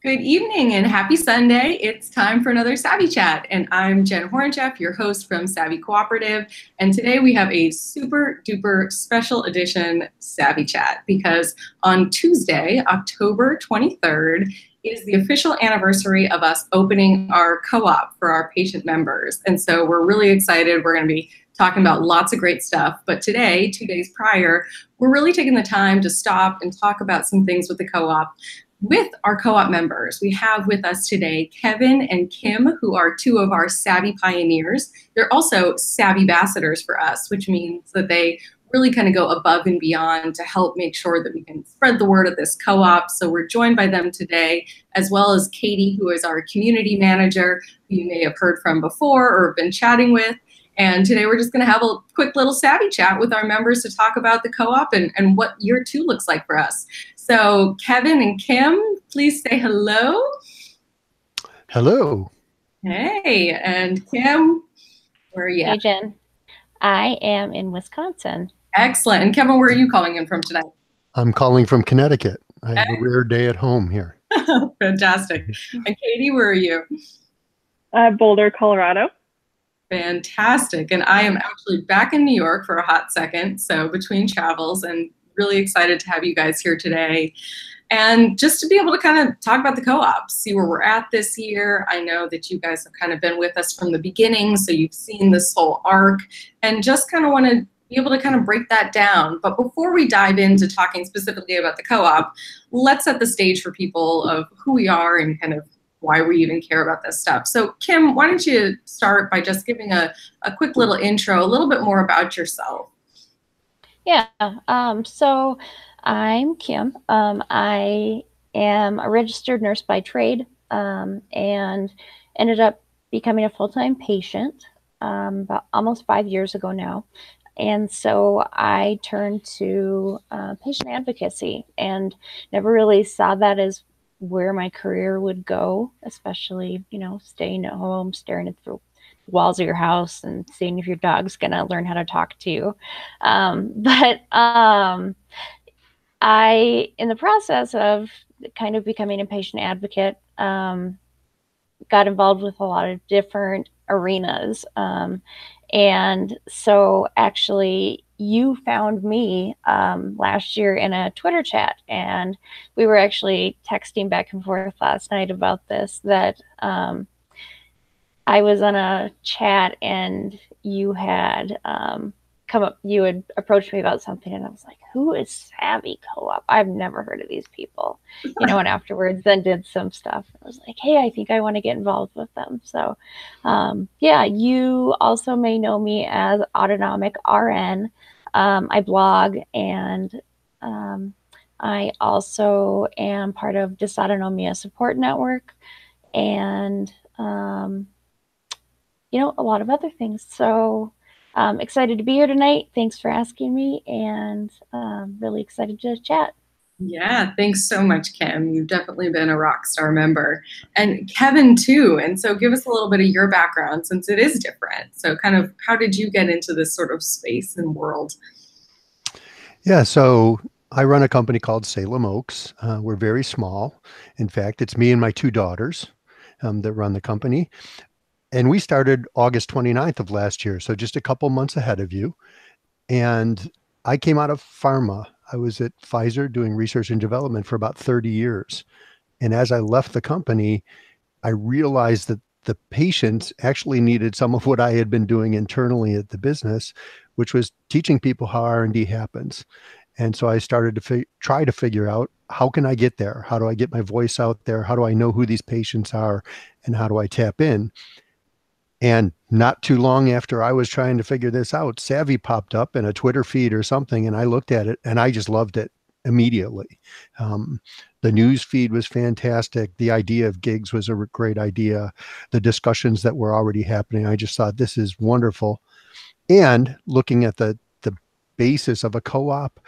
Good evening and happy Sunday. It's time for another Savvy Chat. And I'm Jen Hornjeff, your host from Savvy Cooperative. And today we have a super duper special edition Savvy Chat because on Tuesday, October 23rd, is the official anniversary of us opening our co-op for our patient members. And so we're really excited. We're going to be talking about lots of great stuff. But today, 2 days prior, we're really taking the time to stop and talk about some things with the co-op with our co-op members. We have with us today Kevin and Kim, who are two of our Savvy pioneers. They're also Savvy ambassadors for us, which means that they really kind of go above and beyond to help make sure that we can spread the word of this co-op. So we're joined by them today, as well as Katy, who is our community manager, who you may have heard from before or been chatting with. And today we're just going to have a quick little Savvy chat with our members to talk about the co-op and what year two looks like for us. So Kevin and Kim, please say hello. Hello. Hey, and Kim, where are you at? Hey, Jen. I am in Wisconsin. Excellent. And Kevin, where are you calling in from tonight? I'm calling from Connecticut. I have a rare day at home here. Fantastic. And Katy, where are you? Boulder, Colorado. Fantastic. And I am actually back in New York for a hot second, so between travels, and really excited to have you guys here today. And just to be able to kind of talk about the co-op, see where we're at this year. I know that you guys have kind of been with us from the beginning, so you've seen this whole arc, and just kind of want to be able to kind of break that down. But before we dive into talking specifically about the co-op, let's set the stage for people of who we are and kind of why we even care about this stuff. So Kim, why don't you start by just giving a quick little intro, a little bit more about yourself. Yeah, so I'm Kim. I am a registered nurse by trade and ended up becoming a full-time patient about almost 5 years ago now. And so I turned to patient advocacy and never really saw that as where my career would go, especially, staying at home, staring at the walls of your house and seeing if your dog's gonna learn how to talk to you. But I, in the process of kind of becoming a patient advocate, got involved with a lot of different arenas. And so actually you found me last year in a Twitter chat, and we were actually texting back and forth last night about this, that I was on a chat and you had you had approached me about something, and I was like, who is Savvy Co-op? I've never heard of these people, and afterwards then did some stuff. I was like, hey, I think I want to get involved with them. So yeah, you also may know me as Autonomic RN. I blog, and I also am part of Dysautonomia Support Network, and a lot of other things. So excited to be here tonight. Thanks for asking me, and really excited to chat. Yeah, thanks so much, Kim. You've definitely been a rock star member. And Kevin, too. And so give us a little bit of your background, since it is different. So kind of how did you get into this sort of space and world? Yeah, so I run a company called Salem Oaks. We're very small. In fact, it's me and my two daughters that run the company. And we started August 29th of last year, so just a couple months ahead of you. And I came out of pharma. I was at Pfizer doing research and development for about 30 years. And as I left the company, I realized that the patients actually needed some of what I had been doing internally at the business, which was teaching people how R&D happens. And so I started to try to figure out, how can I get there? How do I get my voice out there? How do I know who these patients are? And how do I tap in? And not too long after I was trying to figure this out, Savvy popped up in a Twitter feed or something, and I looked at it and I just loved it immediately. The news feed was fantastic. The idea of gigs was a great idea. The discussions that were already happening, I just thought, this is wonderful. And looking at the basis of a co-op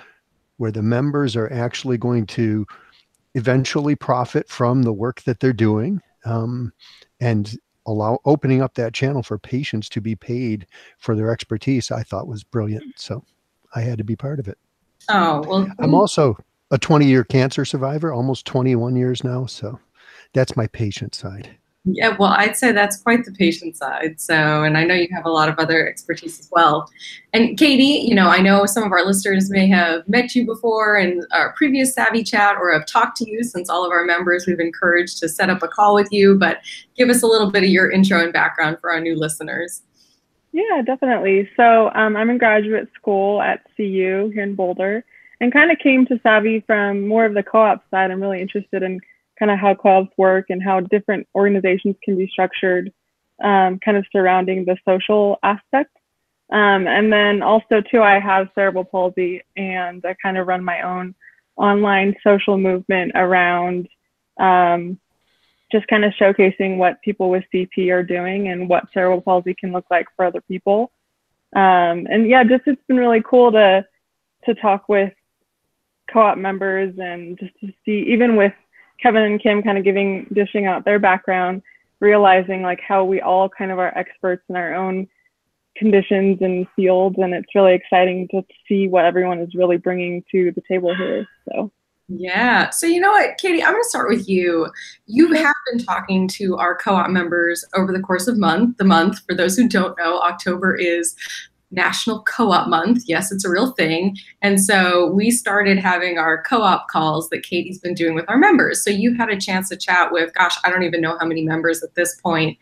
where the members are actually going to eventually profit from the work that they're doing, and opening up that channel for patients to be paid for their expertise, I thought was brilliant. So I had to be part of it. Oh, well, I'm also a 20-year cancer survivor, almost 21 years now. So That's my patient side. Yeah, well, I'd say that's quite the patient side. So, and I know you have a lot of other expertise as well. And Katy, you know, I know some of our listeners may have met you before in our previous Savvy Chat or have talked to you since all of our members we've encouraged to set up a call with you, but give us a little bit of your intro and background for our new listeners. Yeah, definitely. So I'm in graduate school at CU here in Boulder and kind of came to Savvy from more of the co-op side. I'm really interested in kind of how co-ops work and how different organizations can be structured, kind of surrounding the social aspect. And then also too, I have cerebral palsy and I kind of run my own online social movement around just kind of showcasing what people with CP are doing and what cerebral palsy can look like for other people. And yeah, just it's been really cool to talk with co-op members and just to see, even with Kevin and Kim kind of dishing out their background, realizing like how we all kind of are experts in our own conditions and fields. And it's really exciting to see what everyone is really bringing to the table here. So. Yeah. So you know what, Katy, I'm going to start with you. You have been talking to our co-op members over the course of the month. For those who don't know, October is National Co-op Month. Yes, it's a real thing. And so we started having our co-op calls that Katy's been doing with our members. So you've had a chance to chat with, gosh, I don't even know how many members at this point.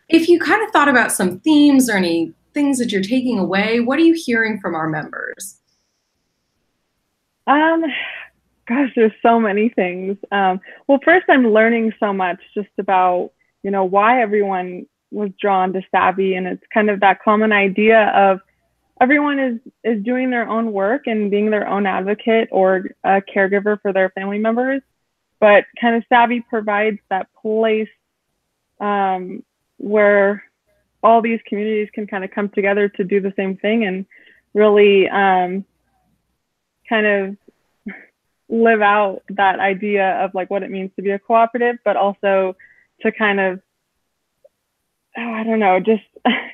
If you kind of thought about some themes or any things that you're taking away, what are you hearing from our members? Gosh, there's so many things. Well, first, I'm learning so much just about, you know, why everyone was drawn to Savvy, and it's kind of that common idea of everyone is doing their own work and being their own advocate or a caregiver for their family members, but kind of Savvy provides that place where all these communities can kind of come together to do the same thing and really kind of live out that idea of like what it means to be a cooperative, but also to kind of, I don't know, just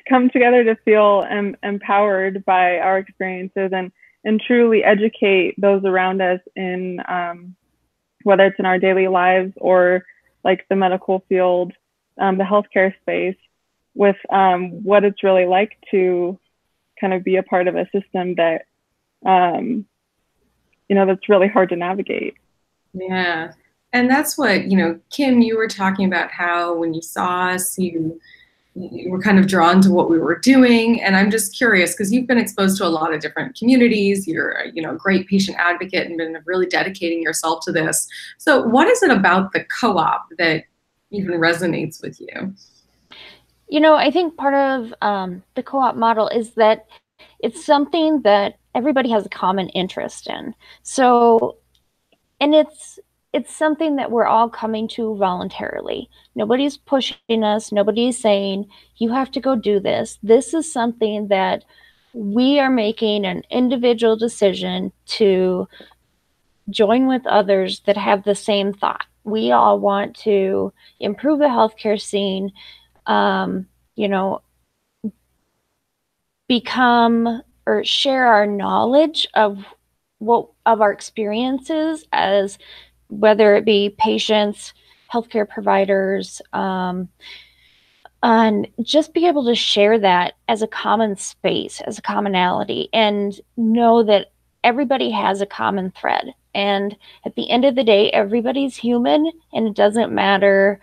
come together to feel empowered by our experiences and truly educate those around us in whether it's in our daily lives or like the medical field, the healthcare space, with what it's really like to kind of be a part of a system that you know, that's really hard to navigate. Yeah. And that's what, you know, Kim, you were talking about how when you saw us, you were kind of drawn to what we were doing. And I'm just curious, because you've been exposed to a lot of different communities. You're, you know, a great patient advocate and been really dedicating yourself to this. So what is it about the co-op that even resonates with you? You know, I think part of the co-op model is that it's something that everybody has a common interest in. So, and it's something that we're all coming to voluntarily. Nobody's pushing us. Nobody's saying, you have to go do this. This is something that we are making an individual decision to join with others that have the same thought. We all want to improve the healthcare scene, you know, become or share our knowledge of our experiences as whether it be patients, healthcare providers, and just be able to share that as a common space, as a commonality, and know that everybody has a common thread. And at the end of the day, everybody's human, and it doesn't matter,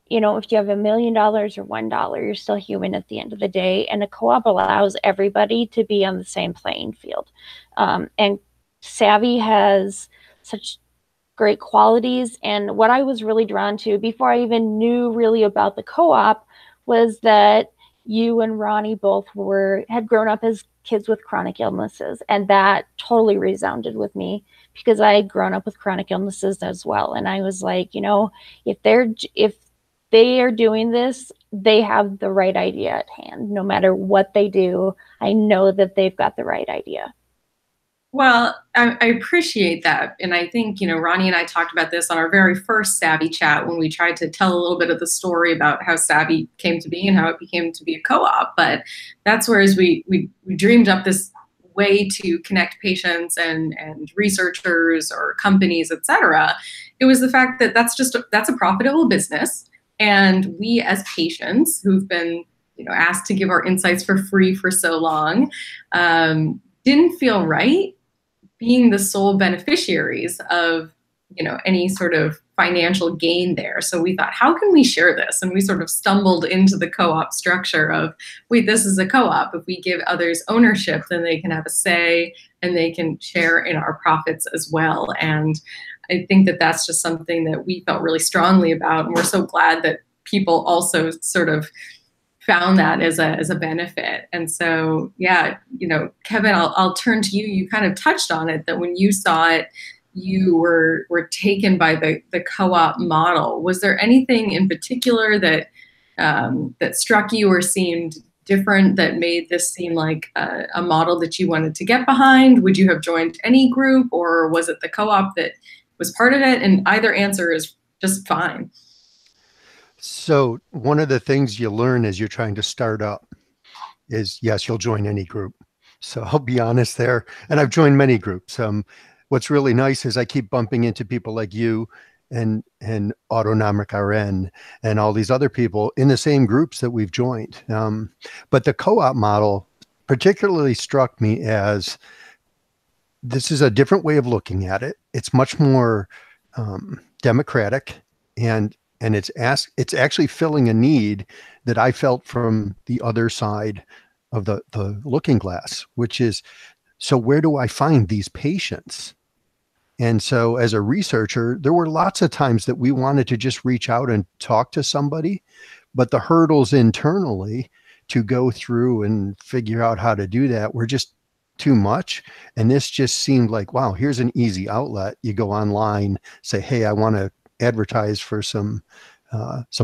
you know, if you have $1 million or $1, you're still human at the end of the day. And a co-op allows everybody to be on the same playing field. And Savvy has such great qualities. And what I was really drawn to before I even knew really about the co-op was that you and Ronnie both had grown up as kids with chronic illnesses. And that totally resounded with me because I had grown up with chronic illnesses as well. And I was like, you know, if they are doing this, they have the right idea at hand. No matter what they do, I know that they've got the right idea. Well, I appreciate that. And I think, you know, Ronnie and I talked about this on our very first Savvy chat when we tried to tell a little bit of the story about how Savvy came to be and how it became to be a co-op. But that's whereas we dreamed up this way to connect patients and researchers or companies, et cetera. it was the fact that that's a profitable business. And we as patients who've been asked to give our insights for free for so long, didn't feel right being the sole beneficiaries of any sort of financial gain there. So we thought, how can we share this? And we sort of stumbled into the co-op structure of, wait, this is a co-op. If we give others ownership, then they can have a say and they can share in our profits as well. And I think that that's just something that we felt really strongly about. And we're so glad that people also sort of found that as a benefit. And so, yeah, Kevin, I'll turn to you. You kind of touched on it, that when you saw it, you were taken by the co-op model. Was there anything in particular that that struck you or seemed different that made this seem like a model that you wanted to get behind? Would you have joined any group, or was it the co-op that was part of it? And either answer is just fine. So one of the things you learn as you're trying to start up is, yes, you'll join any group. So I'll be honest there. And I've joined many groups. What's really nice is I keep bumping into people like you and Autonomic RN and all these other people in the same groups that we've joined. But the co-op model particularly struck me as, this is a different way of looking at it. It's much more democratic, and it's actually filling a need that I felt from the other side of the looking glass, which is, so where do I find these patients? And so as a researcher, there were lots of times that we wanted to just reach out and talk to somebody, but the hurdles internally to go through and figure out how to do that were just too much. And this just seemed like, wow, here's an easy outlet. You go online, say, hey, I want to advertise for some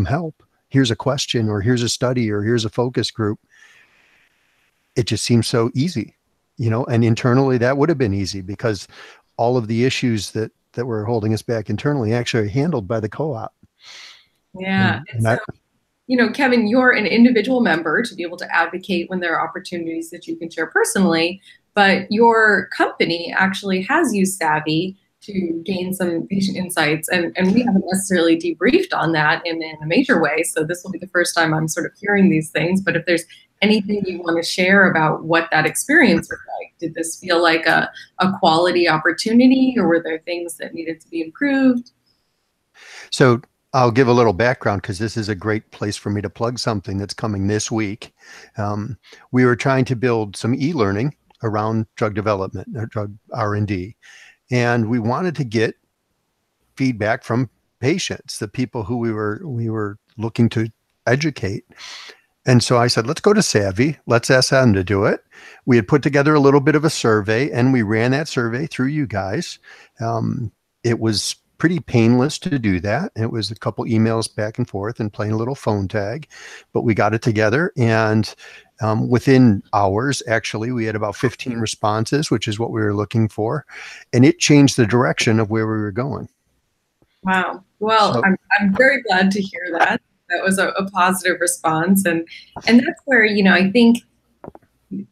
help. Here's a question, or here's a study, or here's a focus group. It just seems so easy, and internally that would have been easy, because all of the issues that were holding us back internally actually are handled by the co-op. Yeah. And so, Kevin, you're an individual member to be able to advocate when there are opportunities that you can share personally, but your company actually has used Savvy to gain some patient insights. And we haven't necessarily debriefed on that in a major way. So this will be the first time I'm sort of hearing these things. But if there's anything you want to share about what that experience was like, did this feel like a quality opportunity, or were there things that needed to be improved? So I'll give a little background, because this is a great place for me to plug something that's coming this week. We were trying to build some e-learning around drug development or drug R&D. And we wanted to get feedback from patients, the people who we were looking to educate. And so I said, let's go to Savvy. Let's ask them to do it. We had put together a little bit of a survey, and we ran that survey through you guys. It was pretty painless to do that. It was a couple emails back and forth and playing a little phone tag, but we got it together. And within hours, actually, we had about 15 responses, which is what we were looking for. And it changed the direction of where we were going. Wow. Well, so, I'm very glad to hear that. That was a positive response. And that's where, I think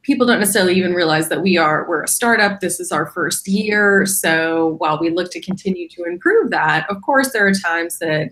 people don't necessarily even realize that we're a startup. This is our first year. So while we look to continue to improve that, of course, there are times that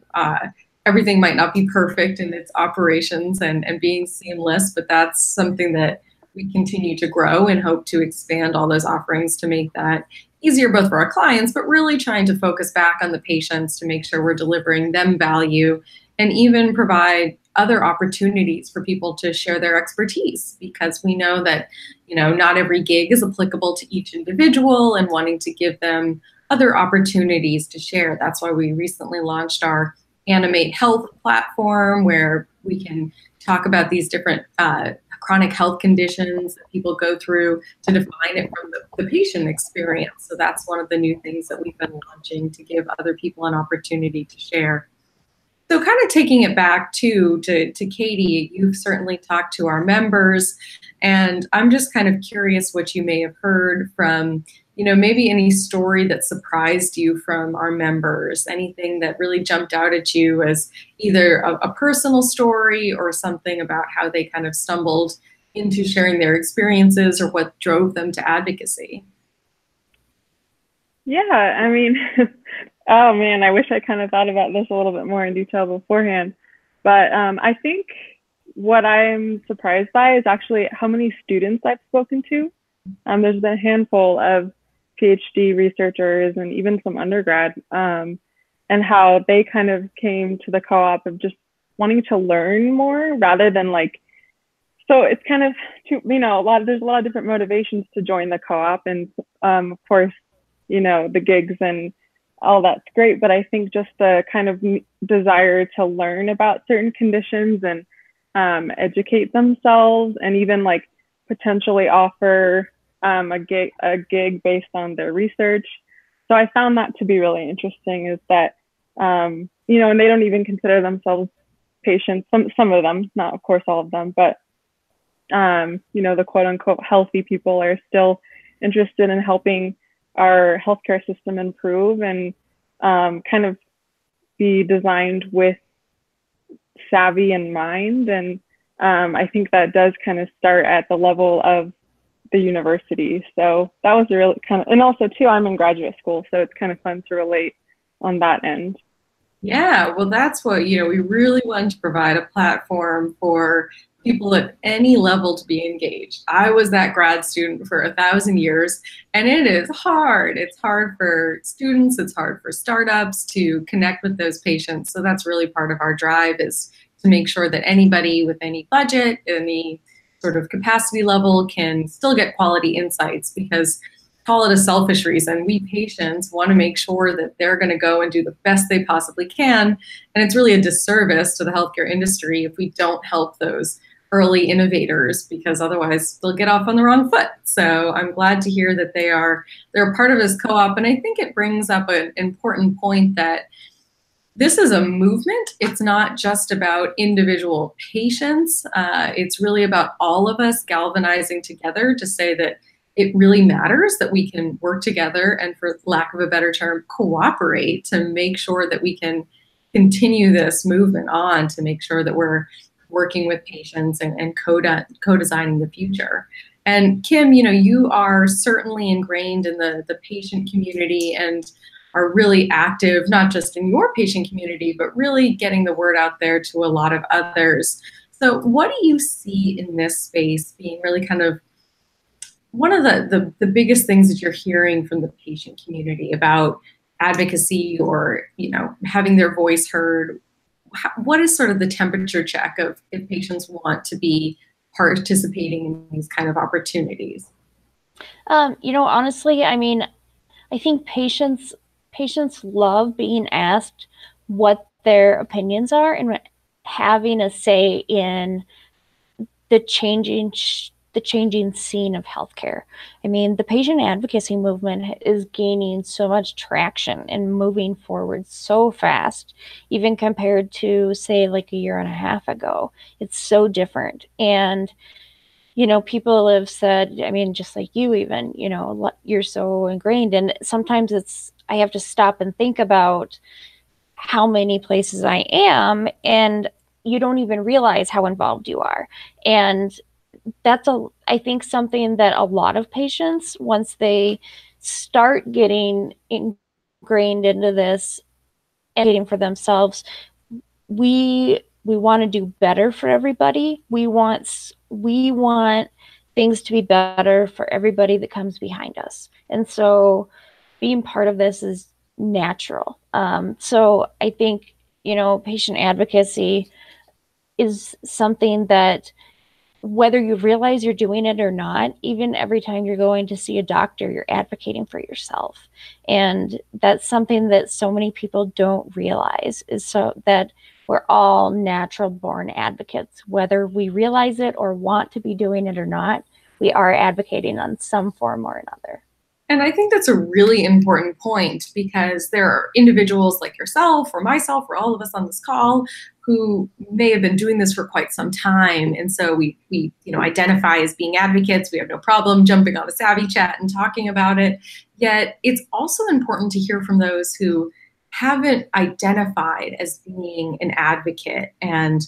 everything might not be perfect in its operations and being seamless, but that's something that we continue to grow and hope to expand all those offerings to make that easier both for our clients, but really trying to focus back on the patients to make sure we're delivering them value, and even provide other opportunities for people to share their expertise, because we know that, not every gig is applicable to each individual, and wanting to give them other opportunities to share. That's why we recently launched our Animate Health platform, where we can talk about these different chronic health conditions that people go through to define it from the patient experience. So that's one of the new things that we've been launching to give other people an opportunity to share. So kind of taking it back to Katy, you've certainly talked to our members, and I'm just kind of curious what you may have heard from, maybe any story that surprised you from our members, anything that really jumped out at you as either a personal story or something about how they kind of stumbled into sharing their experiences, or what drove them to advocacy. Yeah, I mean, Oh man, I wish I kind of thought about this a little bit more in detail beforehand. But I think what I'm surprised by is actually how many students I've spoken to. There's been a handful of PhD researchers and even some undergrad, and how they kind of came to the co-op of just wanting to learn more rather than like, so it's kind of, there's a lot of different motivations to join the co-op. And of course, the gigs and all that's great. But I think just the kind of desire to learn about certain conditions and educate themselves and even like potentially offer a gig based on their research. So I found that to be really interesting, is that, and they don't even consider themselves patients. Some of them, not of course all of them, but, the quote unquote healthy people are still interested in helping our healthcare system improve and kind of be designed with Savvy in mind. And I think that does kind of start at the level of the university. So that was a real kind of, and also too, I'm in graduate school, so it's kind of fun to relate on that end. Yeah, well, that's what, we really want to provide a platform for people at any level to be engaged. I was that grad student for 1,000 years, and it is hard. It's hard for students, it's hard for startups to connect with those patients. So that's really part of our drive, is to make sure that anybody with any budget, any sort of capacity level can still get quality insights, because call it a selfish reason, we patients want to make sure that they're going to go and do the best they possibly can. And it's really a disservice to the healthcare industry if we don't help those early innovators, because otherwise they'll get off on the wrong foot. So I'm glad to hear that they're part of this co-op. And I think it brings up an important point that this is a movement. It's not just about individual patients. It's really about all of us galvanizing together to say that it really matters that we can work together and, for lack of a better term, cooperate to make sure that we can continue this movement on, to make sure that we're working with patients and co-designing the future. And Kim, you are certainly ingrained in the patient community and are really active, not just in your patient community, but really getting the word out there to a lot of others. So what do you see in this space being really kind of one of the biggest things that you're hearing from the patient community about advocacy or, having their voice heard? What is sort of the temperature check of if patients want to be participating in these kind of opportunities? Honestly, I think patients love being asked what their opinions are and having a say in the changing scene of healthcare. The patient advocacy movement is gaining so much traction and moving forward so fast, even compared to, say, like a year and a half ago. It's so different. And, people have said, just like you even, you're so ingrained. And sometimes I have to stop and think about how many places I am, and you don't even realize how involved you are. And that's I think something that a lot of patients, once they start getting ingrained into this and getting for themselves, we want to do better for everybody. We want things to be better for everybody that comes behind us. And so being part of this is natural. So I think, patient advocacy is something that, whether you realize you're doing it or not, even every time you're going to see a doctor, you're advocating for yourself. And that's something that so many people don't realize, is so that we're all natural born advocates. Whether we realize it or want to be doing it or not, we are advocating on some form or another. And I think that's a really important point, because there are individuals like yourself or myself or all of us on this call who may have been doing this for quite some time. And so we identify as being advocates. We have no problem jumping on a Savvy chat and talking about it. Yet it's also important to hear from those who haven't identified as being an advocate. And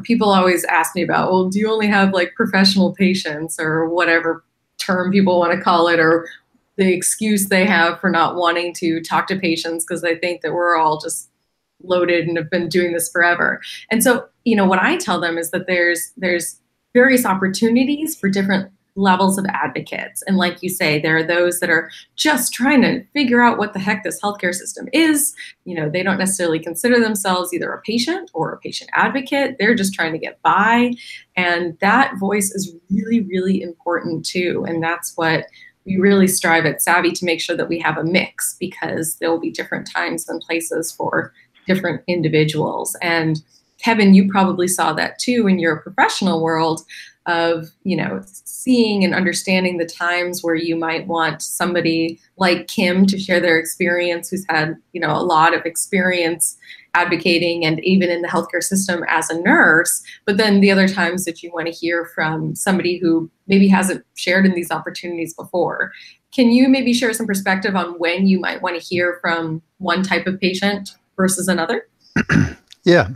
people always ask me about, well, do you only have like professional patients, or whatever term people want to call it, or the excuse they have for not wanting to talk to patients because they think that we're all just loaded and have been doing this forever. And so, what I tell them is that there's various opportunities for different levels of advocates. And like you say, there are those that are just trying to figure out what the heck this healthcare system is. They don't necessarily consider themselves either a patient or a patient advocate. They're just trying to get by. And that voice is really, really important too. And that's what we really strive at Savvy to make sure that we have a mix, because there will be different times and places for different individuals. And Kevin, you probably saw that too in your professional world of, seeing and understanding the times where you might want somebody like Kim to share their experience, who's had, a lot of experience advocating and even in the healthcare system as a nurse. But then the other times that you want to hear from somebody who maybe hasn't shared in these opportunities before. Can you maybe share some perspective on when you might want to hear from one type of patient versus another? Yeah.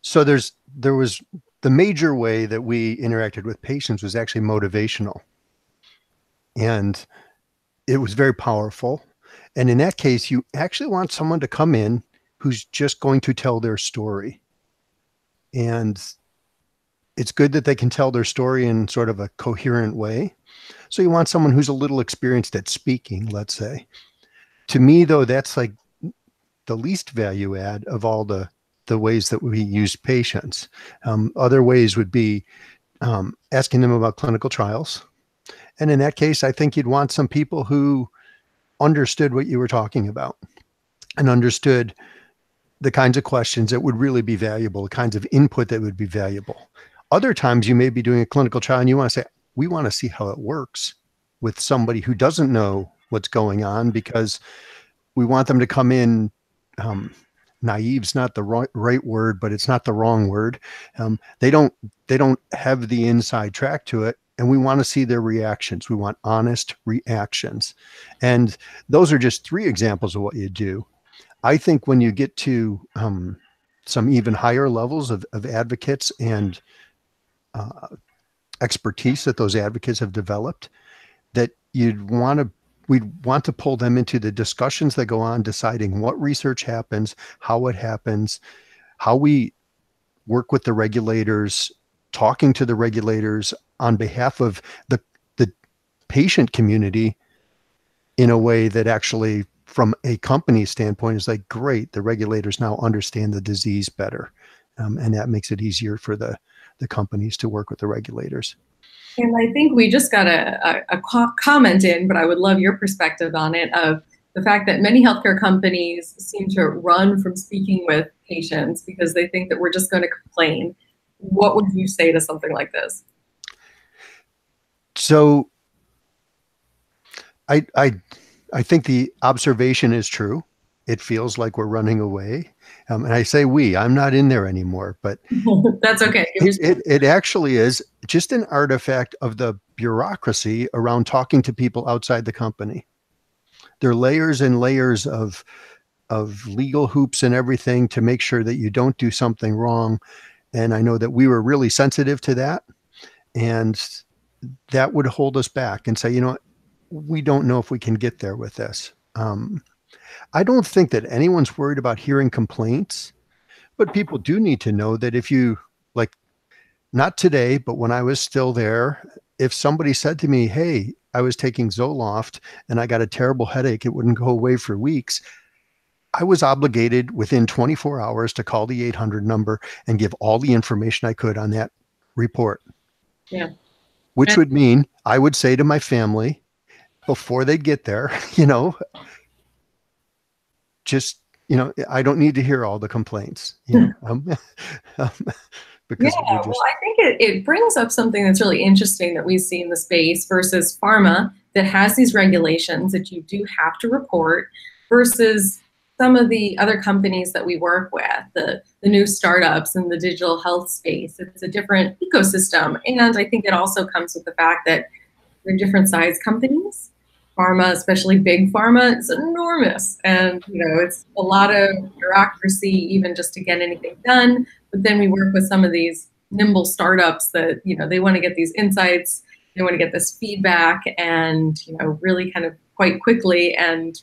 So there was the major way that we interacted with patients was actually motivational. And it was very powerful. And in that case, you actually want someone to come in who's just going to tell their story. And it's good that they can tell their story in sort of a coherent way. So you want someone who's a little experienced at speaking, let's say. To me, though, that's like the least value add of all the ways that we use patients. Other ways would be asking them about clinical trials. And in that case, I think you'd want some people who understood what you were talking about and understood the kinds of questions that would really be valuable, the kinds of input that would be valuable. Other times you may be doing a clinical trial and you want to say, we want to see how it works with somebody who doesn't know what's going on, because we want them to come in, naive's not the right word, but it's not the wrong word. They don't have the inside track to it. And we want to see their reactions. We want honest reactions. And those are just 3 examples of what you do. I think when you get to some even higher levels of advocates and expertise that those advocates have developed, that we'd want to pull them into the discussions that go on, deciding what research happens, how it happens, how we work with the regulators, talking to the regulators on behalf of the patient community in a way that actually, from a company standpoint, is like, great, the regulators now understand the disease better. And that makes it easier for the companies to work with the regulators. And I think we just got a comment in, but I would love your perspective on it, of the fact that many healthcare companies seem to run from speaking with patients because they think that we're just going to complain. What would you say to something like this? So I think the observation is true. It feels like we're running away. And I say I'm not in there anymore, but that's okay. It actually is just an artifact of the bureaucracy around talking to people outside the company. There are layers and layers of legal hoops and everything to make sure that you don't do something wrong. And I know that we were really sensitive to that. And that would hold us back and say, we don't know if we can get there with this. I don't think that anyone's worried about hearing complaints, but people do need to know that if you, like, not today, but when I was still there, if somebody said to me, hey, I was taking Zoloft and I got a terrible headache, it wouldn't go away for weeks, I was obligated within 24 hours to call the 800 number and give all the information I could on that report. Yeah. Which would mean I would say to my family before they get there, just, I don't need to hear all the complaints, because well, I think it brings up something that's really interesting that we see in the space versus pharma that has these regulations that you do have to report, versus some of the other companies that we work with, the new startups in the digital health space. It's a different ecosystem. And I think it also comes with the fact that they're different size companies. Pharma, especially big pharma, is enormous. And, it's a lot of bureaucracy even just to get anything done. But then we work with some of these nimble startups that, they want to get these insights they want to get this feedback and, really kind of quite quickly. And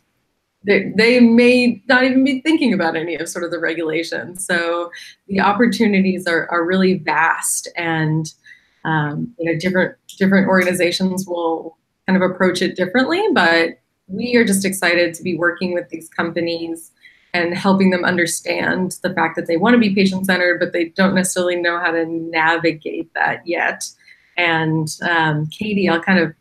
they may not even be thinking about any of sort of the regulations. So the opportunities are really vast, and different organizations will kind of approach it differently. But we are just excited to be working with these companies and helping them understand the fact that they want to be patient-centered, but they don't necessarily know how to navigate that yet. And Katy, I'll kind of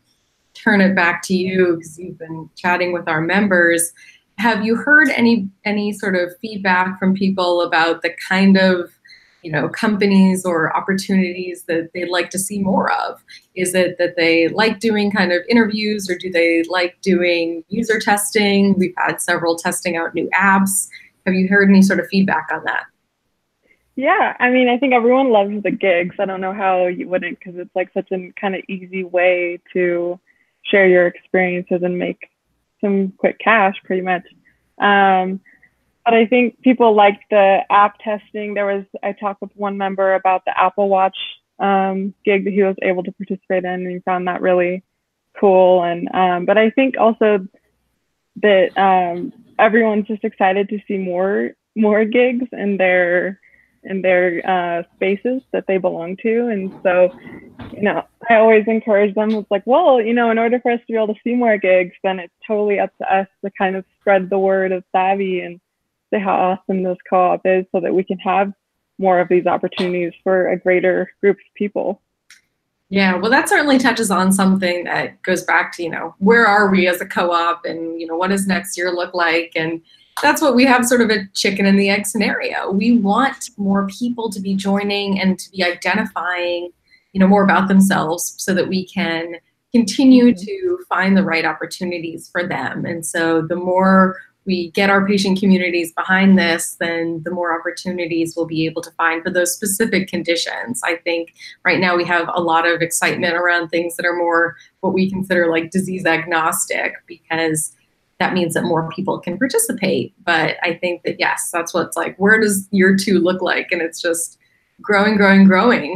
turn it back to you because you've been chatting with our members. Have you heard any sort of feedback from people about the kind of companies or opportunities that they'd like to see more of? Is it that they like doing kind of interviews, or do they like doing user testing? We've had several testing out new apps. Have you heard any sort of feedback on that? Yeah, I mean, I think everyone loves the gigs. I don't know how you wouldn't, because it's like such a kind of easy way to share your experiences and make some quick cash, pretty much. But I think people like the app testing. I talked with one member about the Apple Watch gig that he was able to participate in, and he found that really cool. And but I think also that everyone's just excited to see more gigs in their spaces that they belong to. And so, I always encourage them. It's like, well, in order for us to be able to see more gigs, then it's totally up to us to kind of spread the word of Savvy and say how awesome this co-op is, so that we can have more of these opportunities for a greater group of people. Yeah, well, that certainly touches on something that goes back to, where are we as a co-op, and, what does next year look like? And that's what we have, sort of a chicken and the egg scenario. We want more people to be joining and to be identifying, more about themselves, so that we can continue to find the right opportunities for them. And so the more we get our patient communities behind this, then the more opportunities we'll be able to find for those specific conditions. I think right now we have a lot of excitement around things that are more what we consider like disease agnostic, because that means that more people can participate. But I think that, yes, that's what's like, where does year 2 look like? And it's just growing,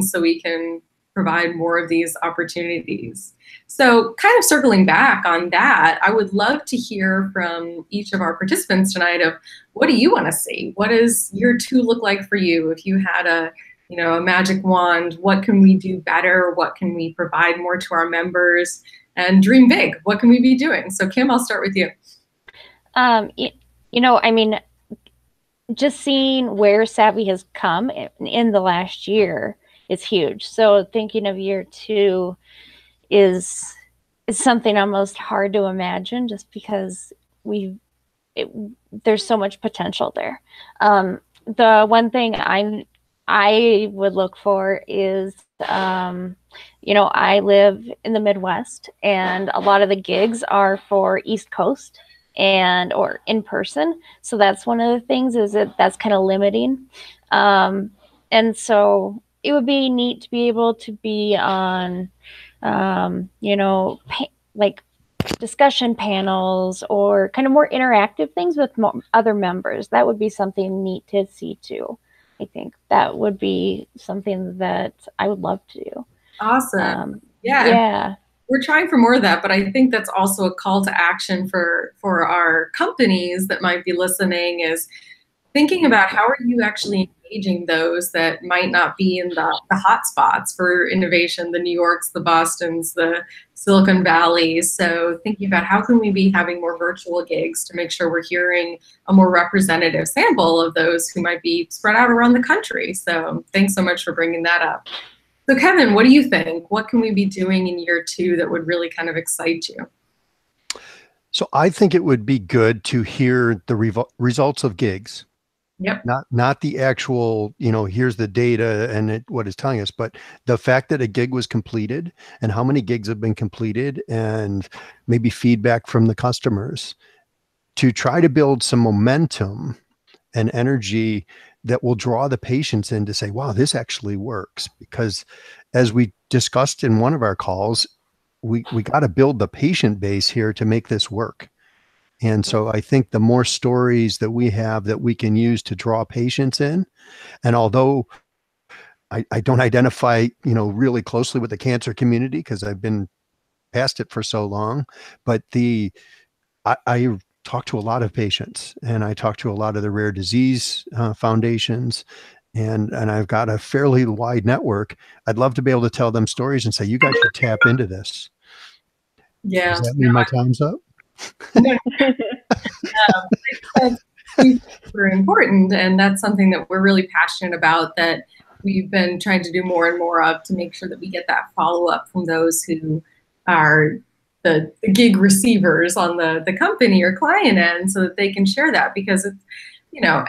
so we can provide more of these opportunities. So kind of circling back on that, I would love to hear from each of our participants tonight of, what do you want to see? What does year 2 look like for you? If you had a magic wand, what can we do better? What can we provide more to our members? And dream big. What can we be doing? So Kim, I'll start with you. I mean, just seeing where Savvy has come in the last year is huge. So thinking of year 2 is something almost hard to imagine, just because there's so much potential there. The one thing I would look for is, I live in the Midwest, and a lot of the gigs are for East Coast or in person. So that's one of the things, is that's kind of limiting. And so it would be neat to be able to be on, like discussion panels or kind of more interactive things with other members. That would be something neat to see too. I think that would be something that I would love to do. Awesome. Yeah. We're trying for more of that, but I think that's also a call to action for our companies that might be listening, is thinking about how are you actually engaging those that might not be in the hot spots for innovation, the New Yorks, the Bostons, the Silicon Valleys. So thinking about how can we be having more virtual gigs to make sure we're hearing a more representative sample of those who might be spread out around the country. So thanks so much for bringing that up. So Kevin, what do you think? What can we be doing in year 2 that would really kind of excite you? So I think it would be good to hear the results of gigs. Yep. Not the actual, here's the data and what it's telling us, but the fact that a gig was completed and how many gigs have been completed, and maybe feedback from the customers, to try to build some momentum and energy that will draw the patients in to say, wow, this actually works. Because as we discussed in one of our calls, we got to build the patient base here to make this work. And so I think the more stories that we have that we can use to draw patients in, and although I don't identify, really closely with the cancer community because I've been past it for so long. But I talk to a lot of patients, and I talk to a lot of the rare disease foundations, and I've got a fairly wide network. I'd love to be able to tell them stories and say, you guys should tap into this. Yeah. Does that mean my time's up? No, it's super important, and that's something that we're really passionate about, that we've been trying to do more and more of, to make sure that we get that follow-up from those who are the gig receivers on the company or client end, so that they can share that. Because it's,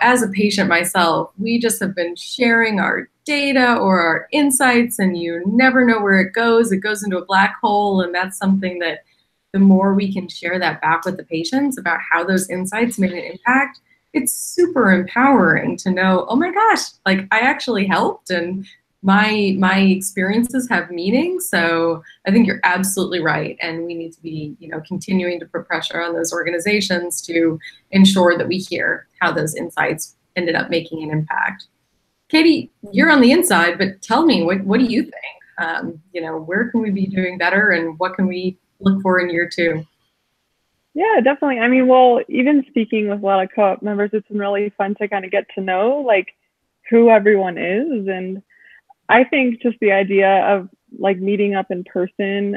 as a patient myself, we just have been sharing our data or our insights, and you never know where it goes. It goes into a black hole, and that's something that the more we can share that back with the patients about how those insights made an impact, it's super empowering to know, oh my gosh, like I actually helped, and my experiences have meaning. So I think you're absolutely right. And we need to be, continuing to put pressure on those organizations to ensure that we hear how those insights ended up making an impact. Katie, you're on the inside, but tell me, what do you think? Where can we be doing better, and what can we look for in year 2? Yeah, definitely. I mean, well, even speaking with a lot of co-op members, it's been really fun to kind of get to know like who everyone is. And I think just the idea of like meeting up in person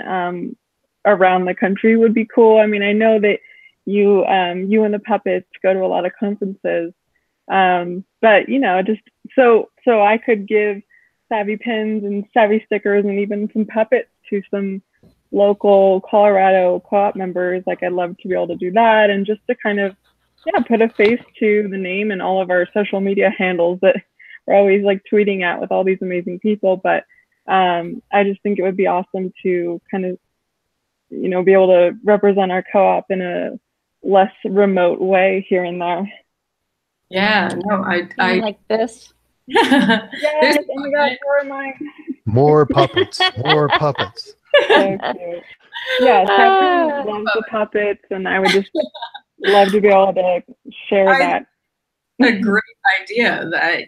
around the country would be cool. I mean, I know that you and the puppets go to a lot of conferences, but just so I could give Savvy pins and Savvy stickers and even some puppets to some local Colorado co-op members. Like, I'd love to be able to do that, and just to kind of put a face to the name and all of our social media handles that we're always like tweeting at with all these amazing people. But I just think it would be awesome to kind of be able to represent our co-op in a less remote way here and there. Yeah, no, I like this. Yes, oh my God, more puppets, more puppets. So cute. Yeah, Savvy loves the puppets, and I would just love to be able to share that. A great idea. That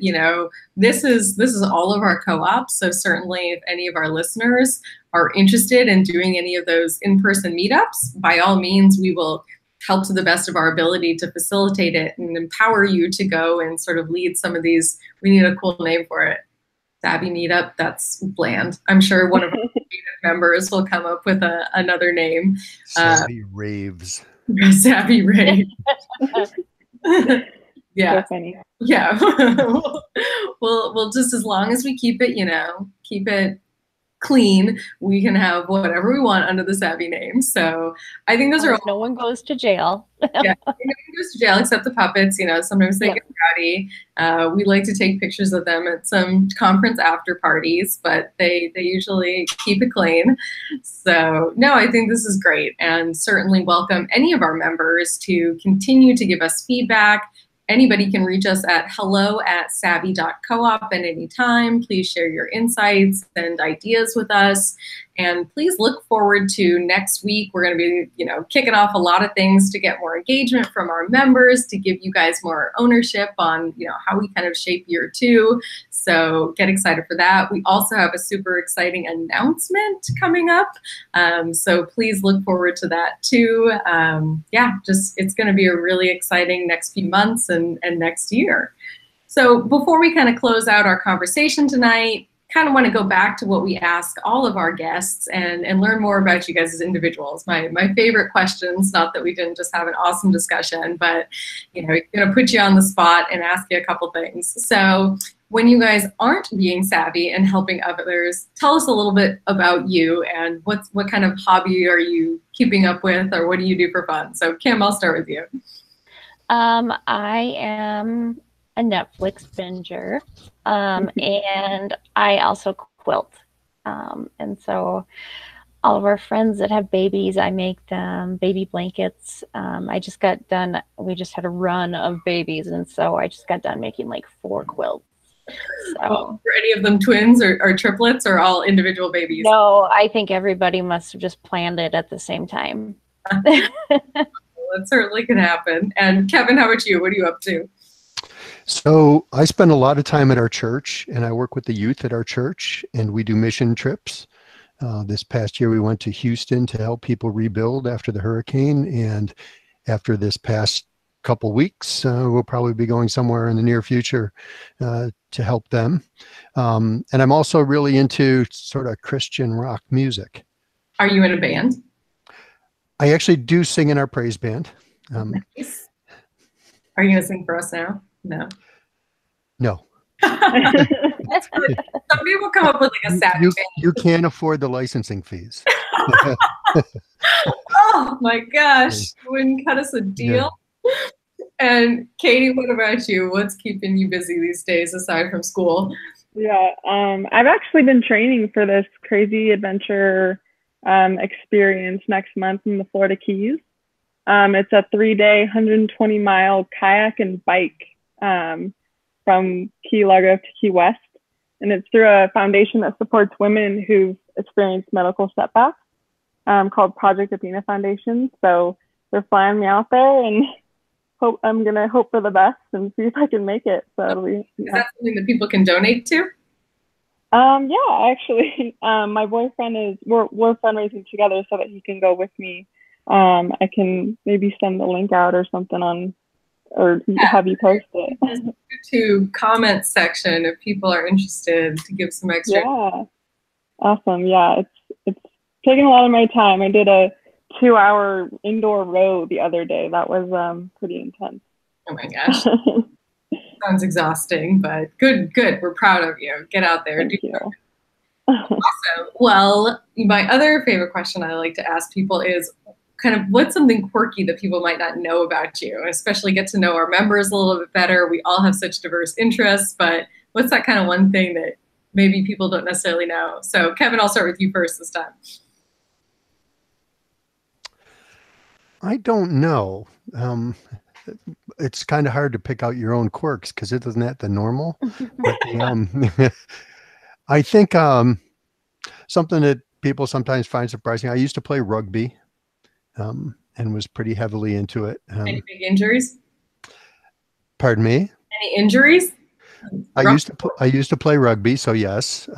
this is all of our co-ops. So certainly, if any of our listeners are interested in doing any of those in-person meetups, by all means, we will help to the best of our ability to facilitate it and empower you to go and sort of lead some of these. We need a cool name for it. Savvy meetup. That's bland. I'm sure one of our members will come up with another name. Savvy raves. Savvy raves. Yeah. So funny. Yeah. We'll just, as long as we keep it clean, we can have whatever we want under the Savvy name. So I think those are all. No one goes to jail. Yeah, no one goes to jail except the puppets. Sometimes they get rowdy. We like to take pictures of them at some conference after parties, but they usually keep it clean. So no, I think this is great, and certainly welcome any of our members to continue to give us feedback. Anybody can reach us at hello@savvy.coop at any time. Please share your insights and ideas with us. And please look forward to next week. We're going to be, kicking off a lot of things to get more engagement from our members, to give you guys more ownership on, how we kind of shape year 2. So get excited for that. We also have a super exciting announcement coming up. So please look forward to that too. It's going to be a really exciting next few months and next year. So before we kind of close out our conversation tonight, kind of want to go back to what we ask all of our guests and learn more about you guys as individuals. My favorite questions, not that we didn't just have an awesome discussion, but going to put you on the spot and ask you a couple things. So when you guys aren't being savvy and helping others, tell us a little bit about you and what kind of hobby are you keeping up with, or what do you do for fun? So Kim, I'll start with you. I am a Netflix binger, and I also quilt. And so all of our friends that have babies, I make them baby blankets. We just had a run of babies, and so I just got done making like 4 quilts. So, were any of them twins or triplets, or all individual babies? No, I think everybody must have just planned it at the same time. That certainly can happen. And Kevin, how about you? What are you up to? So I spend a lot of time at our church, and I work with the youth at our church, and we do mission trips. This past year, we went to Houston to help people rebuild after the hurricane. And after this past couple weeks, we'll probably be going somewhere in the near future to help them. And I'm also really into sort of Christian rock music. Are you in a band? I actually do sing in our praise band. Nice. Are you going to sing for us now? No. No. That's good. Some people come up with like a Savvy band. You can't afford the licensing fees. Oh my gosh. You wouldn't cut us a deal? Yeah. And Katie, what about you? What's keeping you busy these days aside from school? Yeah, I've actually been training for this crazy adventure experience next month in the Florida Keys. It's a 3-day, 120-mile kayak and bike from Key Largo to Key West. And it's through a foundation that supports women who've experienced medical setbacks called Project Athena Foundation. So they're flying me out there, and I'm going to hope for the best and see if I can make it. So it'll be, Is that something that people can donate to? Yeah, actually, my boyfriend we're fundraising together so that he can go with me. I can maybe send the link out or something or have you post it. YouTube comment section if people are interested to give some extra. Yeah, awesome. Yeah, it's taking a lot of my time. I did a 2-hour indoor row the other day. That was pretty intense. Oh my gosh. Sounds exhausting, but good. We're proud of you. Get out there. Thank you. Awesome. Well, my other favorite question I like to ask people is kind of what's something quirky that people might not know about you, especially get to know our members a little bit better. We all have such diverse interests, but what's that kind of one thing that maybe people don't necessarily know? So Kevin, I'll start with you first this time. I don't know. It's kind of hard to pick out your own quirks because it isn't that the normal. But I think something that people sometimes find surprising. I used to play rugby and was pretty heavily into it. Any big injuries? Pardon me? Any injuries? I used to play rugby, so yes.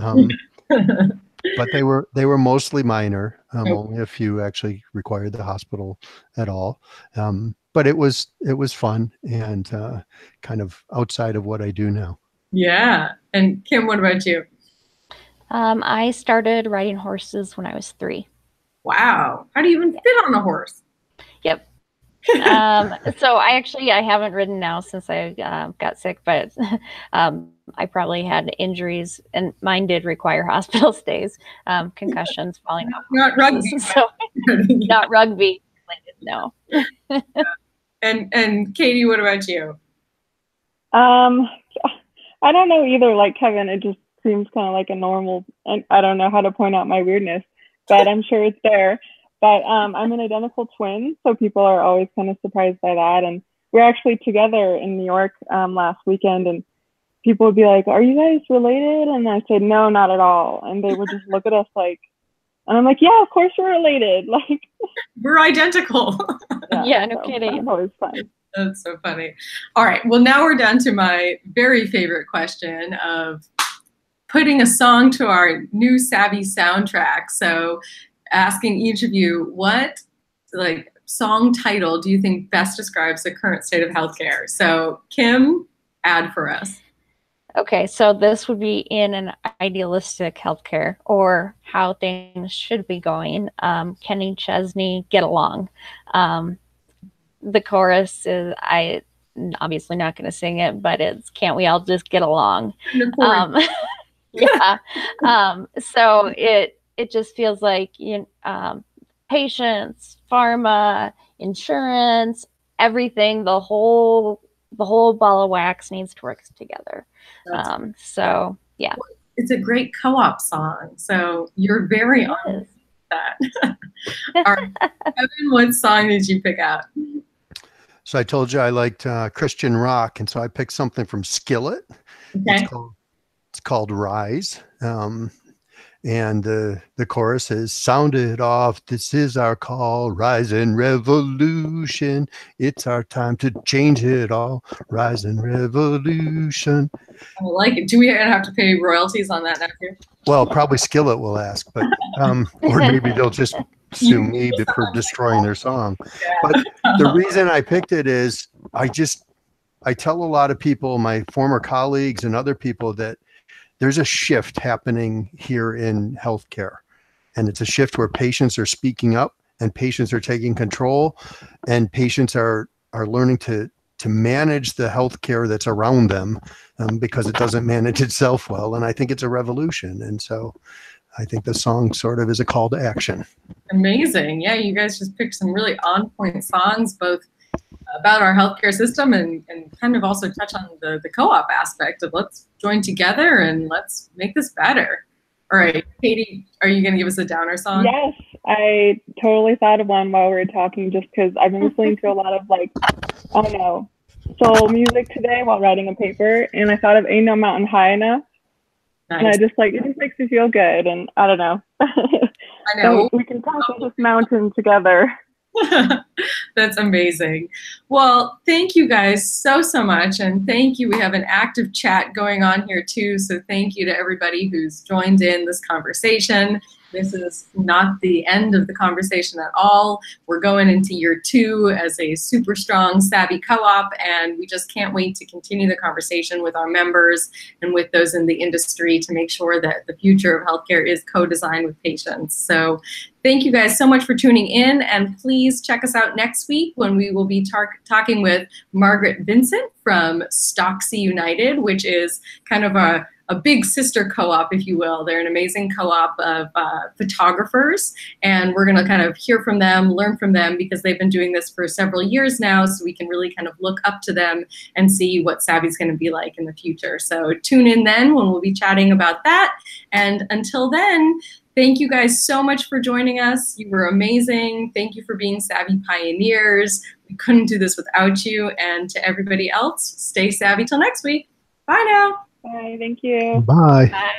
But they were mostly minor. Only a few actually required the hospital at all. But it was fun and kind of outside of what I do now. Yeah. And Kim, what about you? I started riding horses when I was 3. Wow. How do you even fit on a horse? Yep. So I haven't ridden now since I got sick, but I probably had injuries, and mine did require hospital stays, concussions, falling off. Not rugby. So not rugby. No. And Katie, what about you? I don't know either. Like Kevin, it just seems kind of like a normal, and I don't know how to point out my weirdness, but I'm sure it's there. But I'm an identical twin, so people are always kind of surprised by that. And we're actually together in New York last weekend, and people would be like, "Are you guys related?" And I said, "No, not at all." And they would just look at us like, and I'm like, "Yeah, of course we're related. Like, we're identical." Yeah, no kidding. That's always fun. That's so funny. All right, well, now we're down to my very favorite question of putting a song to our new Savvy soundtrack. So asking each of you, what song title do you think best describes the current state of healthcare? So Kim, add for us. Okay, so this would be in an idealistic healthcare, or how things should be going. Kenny Chesney, Get Along. The chorus is, I obviously not going to sing it, but it's Can't We All Just Get Along? Yeah. So it just feels like patients, pharma, insurance, everything, the whole ball of wax needs to work together. So yeah, it's a great co-op song. So you're very on that. All right, Kevin, what song did you pick out? So I told you I liked Christian rock, and so I picked something from Skillet. Okay. It's called Rise. And the chorus is, sound it off, this is our call, rise in revolution. It's our time to change it all, rise in revolution. I like it. Do we have to pay royalties on that next year? Well, probably Skillet will ask, but or maybe they'll just sue me for destroying their song. Yeah. But the reason I picked it is I tell a lot of people, my former colleagues and other people, that there's a shift happening here in healthcare. And it's a shift where patients are speaking up and patients are taking control and patients are learning to manage the healthcare that's around them because it doesn't manage itself well. And I think it's a revolution. And so I think the song sort of is a call to action. Amazing. Yeah, you guys just picked some really on-point songs, both about our healthcare system and kind of also touch on the co-op aspect of let's join together and let's make this better. All right, Katie, are you going to give us a downer song? Yes, I totally thought of one while we were talking just because I've been listening to a lot of like, I don't know, soul music today while writing a paper, and I thought of Ain't No Mountain High Enough. Nice. And I just like, it just makes me feel good, and I don't know. I know. So we can tackle this mountain together. That's amazing. Well, thank you guys so much. And thank you. We have an active chat going on here too. So thank you to everybody who's joined in this conversation. This is not the end of the conversation at all. We're going into year 2 as a super strong Savvy co-op, and we just can't wait to continue the conversation with our members and with those in the industry to make sure that the future of healthcare is co-designed with patients. So thank you guys so much for tuning in, and please check us out next week when we will be talking with Margaret Vincent from Stocksy United, which is kind of a big sister co-op, if you will. They're an amazing co-op of photographers, and we're going to kind of hear from them, learn from them, because they've been doing this for several years now, so we can really kind of look up to them and see what Savvy's going to be like in the future. So tune in then when we'll be chatting about that, and until then, thank you guys so much for joining us. You were amazing. Thank you for being Savvy pioneers. We couldn't do this without you, and to everybody else, stay savvy till next week. Bye now. Bye, thank you. Bye. Bye.